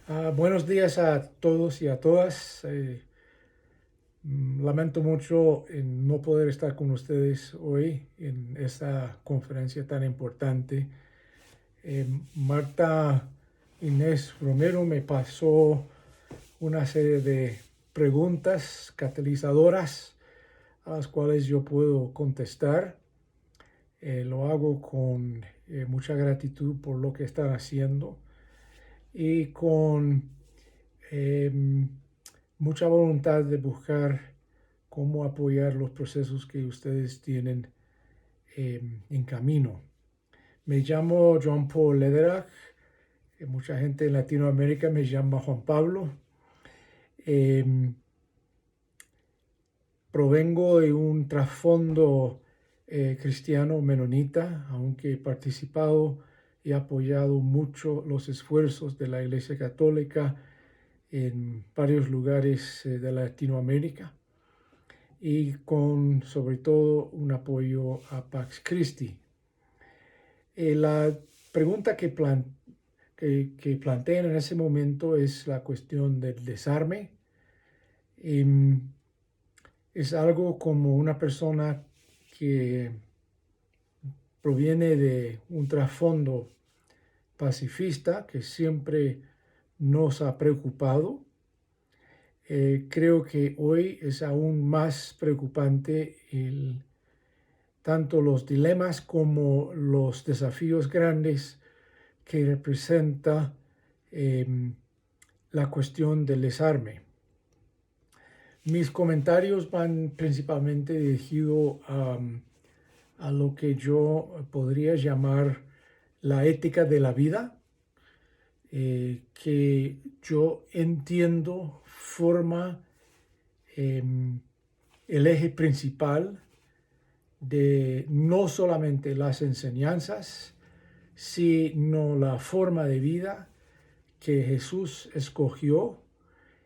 Buenos días a todos y a todas. Lamento mucho en no poder estar con ustedes hoy en esta conferencia tan importante. Marta Inés Romero me pasó una serie de preguntas catalizadoras a las cuales yo puedo contestar. Lo hago con mucha gratitud por lo que están haciendo y con em, mucha voluntad de buscar cómo apoyar los procesos que ustedes tienen en camino. Me llamo John Paul Lederach. Mucha gente en Latinoamérica me llama Juan Pablo. Eh, Provengo de un trasfondo cristiano menonita, aunque he participado y apoyado mucho los esfuerzos de la Iglesia Católica en varios lugares de Latinoamérica y con sobre todo un apoyo a Pax Christi. La pregunta que plantean en ese momento es la cuestión del desarme. Es algo como una persona que proviene de un trasfondo pacifista que siempre nos ha preocupado. Creo que hoy es aún más preocupante tanto los dilemas como los desafíos grandes que representa la cuestión del desarme. Mis comentarios van principalmente dirigidos a lo que yo podría llamar la ética de la vida, que yo entiendo forma el eje principal de no solamente las enseñanzas, sino la forma de vida que Jesús escogió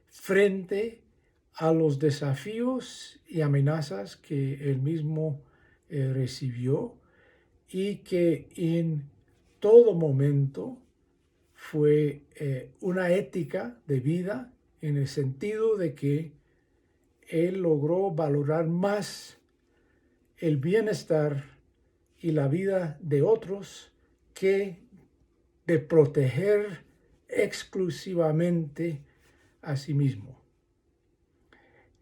frente a los desafíos y amenazas que él mismo recibió y que en todo momento fue una ética de vida en el sentido de que él logró valorar más el bienestar y la vida de otros que de proteger exclusivamente a sí mismo.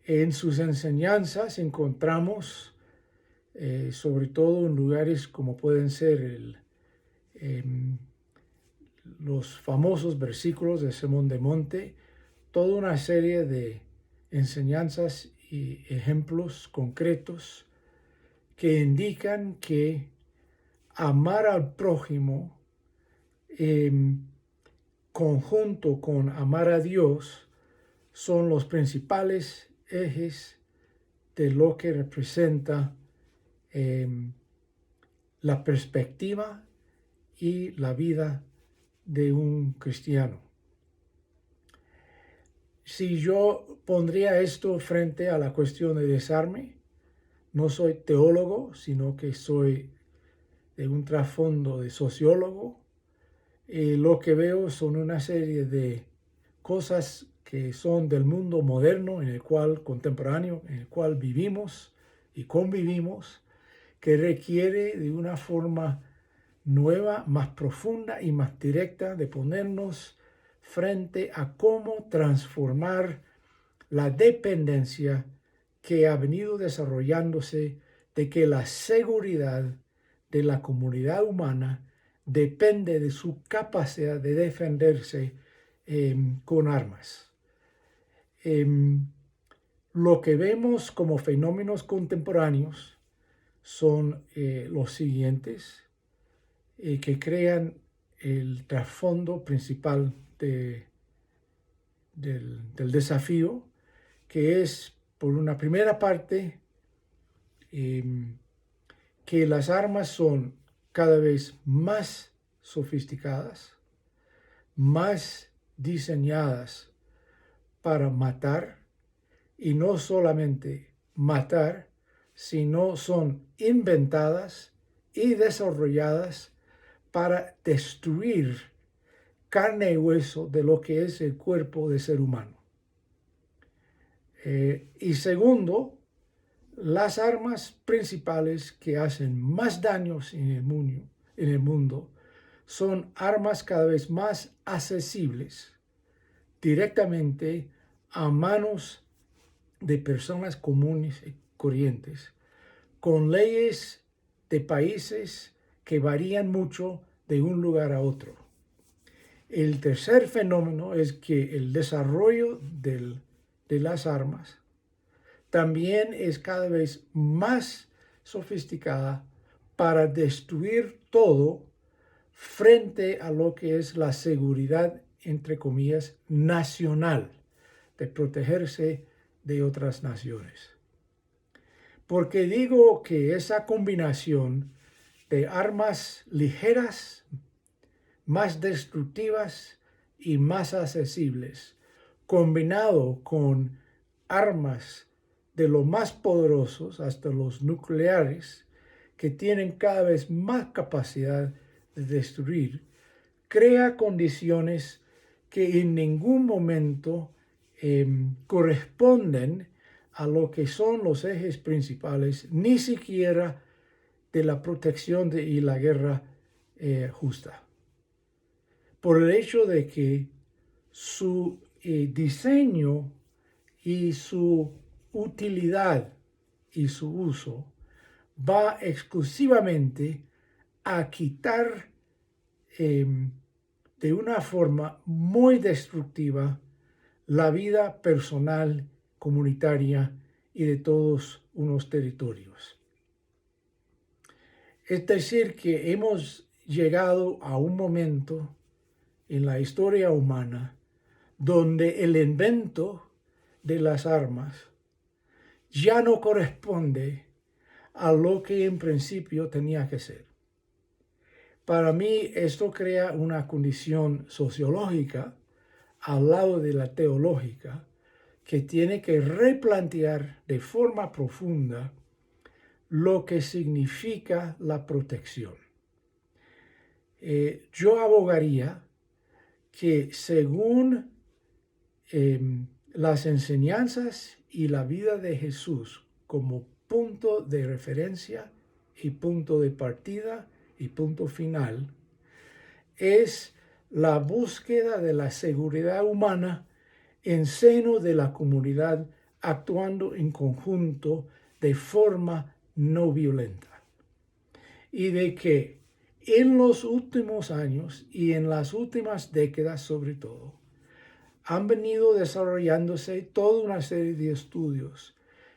En sus enseñanzas encontramos, sobre todo en lugares como pueden ser los famosos versículos del Sermón de Monte, toda una serie de enseñanzas y ejemplos concretos que indican que amar al prójimo en conjunto con amar a Dios son los principales ejes de lo que representa la perspectiva y la vida de un cristiano. Si yo pondría esto frente a la cuestión de desarme, no soy teólogo, sino que soy de un trasfondo de sociólogo. Lo que veo son una serie de cosas que son del mundo moderno, en el cual contemporáneo, en el cual vivimos y convivimos, que requiere de una forma nueva, más profunda y más directa de ponernos frente a cómo transformar la dependencia que ha venido desarrollándose de que la seguridad de la comunidad humana depende de su capacidad de defenderse con armas. Lo que vemos como fenómenos contemporáneos son los siguientes, que crean el trasfondo principal del desafío, que es, por una primera parte, que las armas son cada vez más sofisticadas, más diseñadas para matar, y no solamente matar, sino son inventadas y desarrolladas para destruir carne y hueso de lo que es el cuerpo de ser humano. Y segundo, las armas principales que hacen más daños en el mundo son armas cada vez más accesibles directamente a manos de personas comunes y corrientes, con leyes de países que varían mucho de un lugar a otro. El tercer fenómeno es que el desarrollo de las armas también es cada vez más sofisticada para destruir todo frente a lo que es la seguridad, entre comillas, nacional, de protegerse de otras naciones. Porque digo que esa combinación de armas ligeras, más destructivas y más accesibles, combinado con armas de lo más poderosos hasta los nucleares, que tienen cada vez más capacidad de destruir, crea condiciones que en ningún momento corresponden a lo que son los ejes principales, ni siquiera de la protección y la guerra justa. Por el hecho de que su diseño y su utilidad y su uso va exclusivamente a quitar de una forma muy destructiva la vida personal, comunitaria y de todos unos territorios. Es decir, que hemos llegado a un momento en la historia humana donde el invento de las armas ya no corresponde a lo que en principio tenía que ser. Para mí esto crea una condición sociológica al lado de la teológica que tiene que replantear de forma profunda lo que significa la protección. Yo abogaría que según las enseñanzas y la vida de Jesús como punto de referencia y punto de partida y punto final, es la búsqueda de la seguridad humana en seno de la comunidad, actuando en conjunto de forma no violenta. Y de que en los últimos años y en las últimas décadas sobre todo, han venido desarrollándose toda una serie de estudios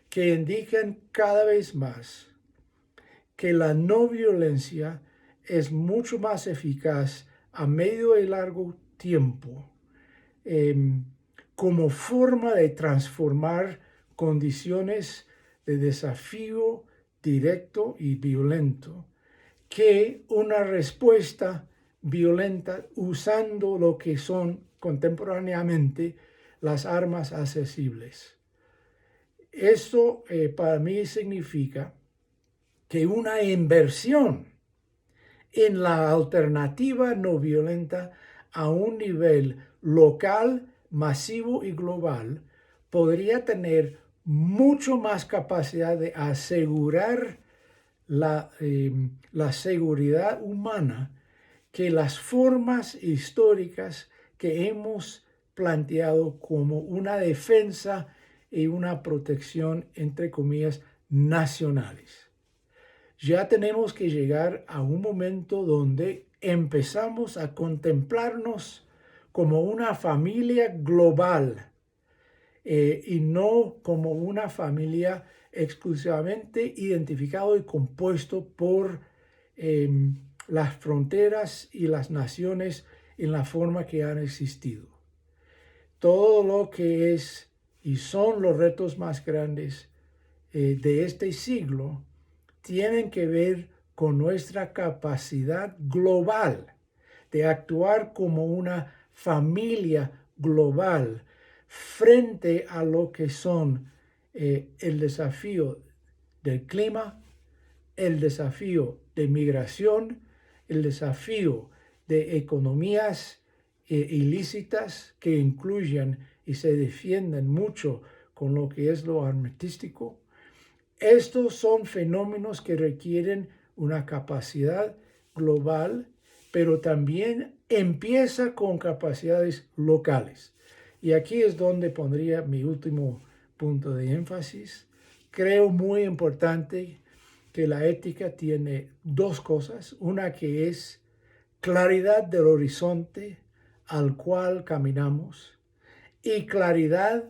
que indican cada vez más que la no violencia es mucho más eficaz a medio y largo tiempo como forma de transformar condiciones de desafío directo y violento que una respuesta violenta usando lo que son contemporáneamente las armas accesibles. Esto para mí significa que una inversión en la alternativa no violenta a un nivel local, masivo y global podría tener mucho más capacidad de asegurar la seguridad humana que las formas históricas que hemos planteado como una defensa y una protección, entre comillas, nacionales. Ya tenemos que llegar a un momento donde empezamos a contemplarnos como una familia global y no como una familia exclusivamente identificado y compuesto por las fronteras y las naciones en la forma que han existido. Todo lo que es y son los retos más grandes de este siglo tienen que ver con nuestra capacidad global de actuar como una familia global frente a lo que son el desafío del clima, el desafío de migración, el desafío de economías ilícitas que incluyen y se defienden mucho con lo que es lo armatístico. Estos son fenómenos que requieren una capacidad global, pero también empieza con capacidades locales. Y aquí es donde pondría mi último punto de énfasis. Creo muy importante que la ética tiene dos cosas. Una que es claridad del horizonte al cual caminamos y claridad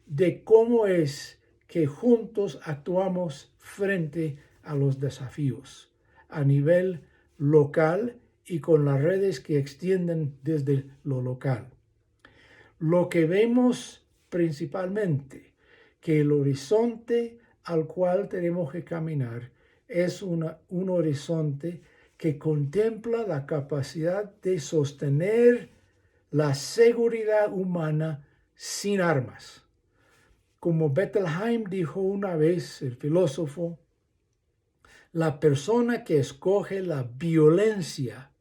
de cómo es que juntos actuamos frente a los desafíos a nivel local y con las redes que extienden desde lo local. Lo que vemos principalmente, que el horizonte al cual tenemos que caminar es un horizonte que contempla la capacidad de sostener la seguridad humana sin armas. Como Bettelheim dijo una vez, el filósofo, la persona que escoge la violencia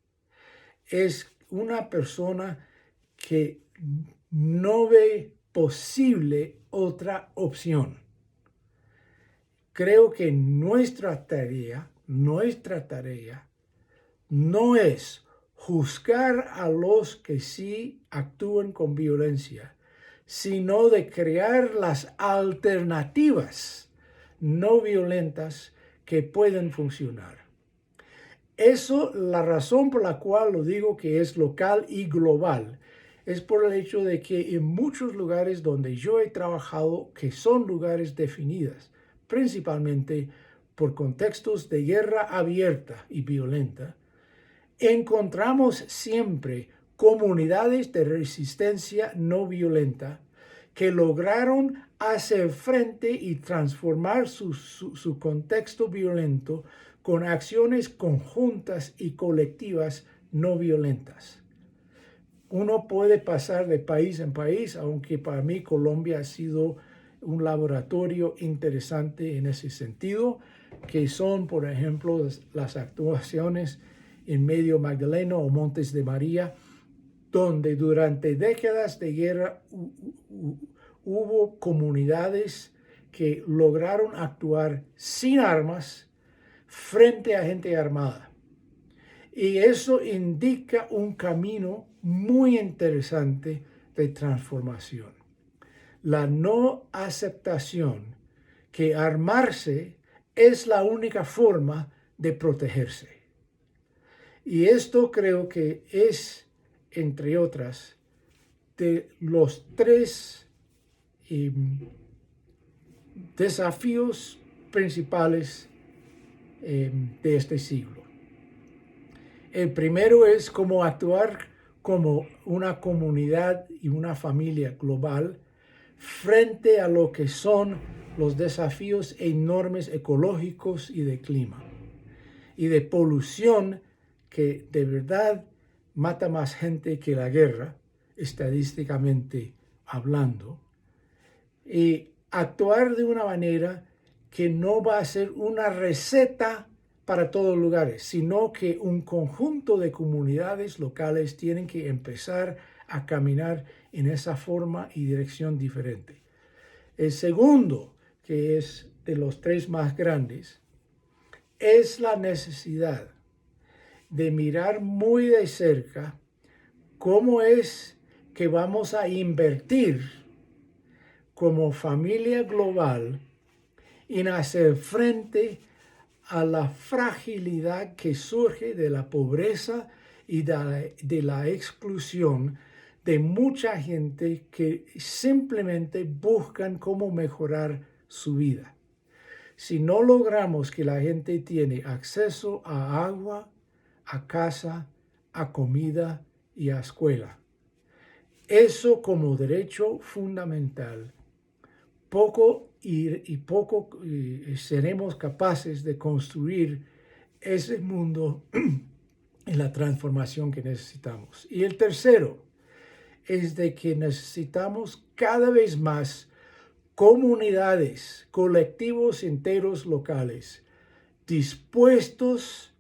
es una persona que no ve posible otra opción. Creo que nuestra tarea no es juzgar a los que sí actúan con violencia, sino de crear las alternativas no violentas que pueden funcionar. Eso, la razón por la cual lo digo que es local y global, es por el hecho de que en muchos lugares donde yo he trabajado, que son lugares definidos, principalmente por contextos de guerra abierta y violenta, encontramos siempre comunidades de resistencia no violenta que lograron hacer frente y transformar su contexto violento con acciones conjuntas y colectivas no violentas. Uno puede pasar de país en país, aunque para mí Colombia ha sido un laboratorio interesante en ese sentido, que son, por ejemplo, las actuaciones en Medio Magdalena o Montes de María, donde durante décadas de guerra hubo comunidades que lograron actuar sin armas frente a gente armada. Y eso indica un camino muy interesante de transformación. La no aceptación que armarse es la única forma de protegerse. Y esto creo que es, entre otras, de los tres desafíos principales de este siglo. El primero es cómo actuar como una comunidad y una familia global frente a lo que son los desafíos enormes ecológicos y de clima y de polución que de verdad mata más gente que la guerra, estadísticamente hablando, y actuar de una manera que no va a ser una receta para todos los lugares, sino que un conjunto de comunidades locales tienen que empezar a caminar en esa forma y dirección diferente. El segundo, que es de los tres más grandes, es la necesidad de mirar muy de cerca cómo es que vamos a invertir como familia global en hacer frente a la fragilidad que surge de la pobreza y de la exclusión de mucha gente que simplemente buscan cómo mejorar su vida. Si no logramos que la gente tiene acceso a agua, a casa, a comida y a escuela, eso como derecho fundamental, poco seremos capaces de construir ese mundo en la transformación que necesitamos. Y el tercero es de que necesitamos cada vez más comunidades, colectivos enteros locales, dispuestos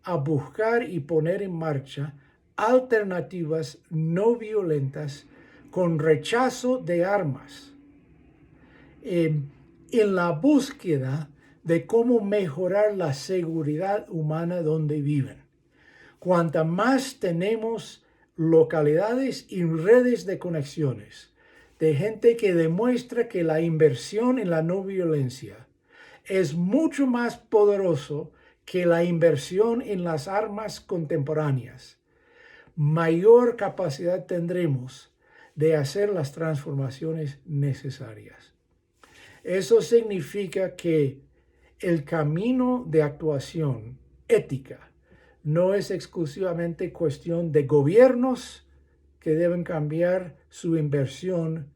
a buscar y poner en marcha alternativas no violentas con rechazo de armas, en la búsqueda de cómo mejorar la seguridad humana donde viven. Cuanta más tenemos localidades y redes de conexiones de gente que demuestra que la inversión en la no violencia es mucho más poderoso que la inversión en las armas contemporáneas, mayor capacidad tendremos de hacer las transformaciones necesarias. Eso significa que el camino de actuación ética no es exclusivamente cuestión de gobiernos que deben cambiar su inversión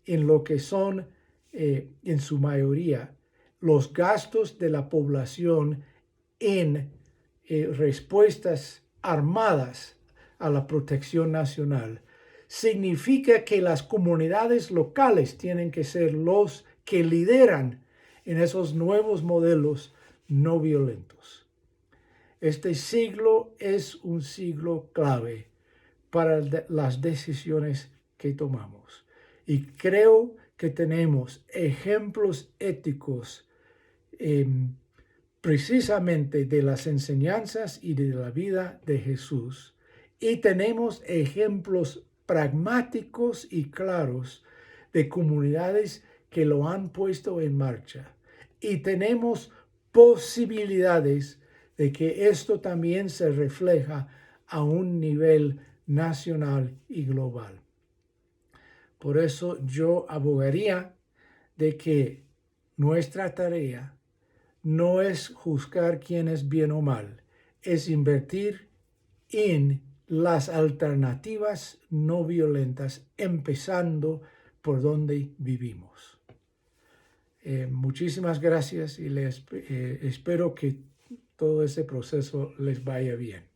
en lo que son, en su mayoría, los gastos de la población en respuestas armadas a la protección nacional. Significa que las comunidades locales tienen que ser los que lideran en esos nuevos modelos no violentos. Este siglo es un siglo clave para las decisiones que tomamos. Y creo que tenemos ejemplos éticos precisamente de las enseñanzas y de la vida de Jesús. Y tenemos ejemplos pragmáticos y claros de comunidades que lo han puesto en marcha. Y tenemos posibilidades de que esto también se refleja a un nivel nacional y global. Por eso yo abogaría de que nuestra tarea no es juzgar quién es bien o mal, es invertir en las alternativas no violentas, empezando por donde vivimos. Muchísimas gracias y espero que todo ese proceso les vaya bien.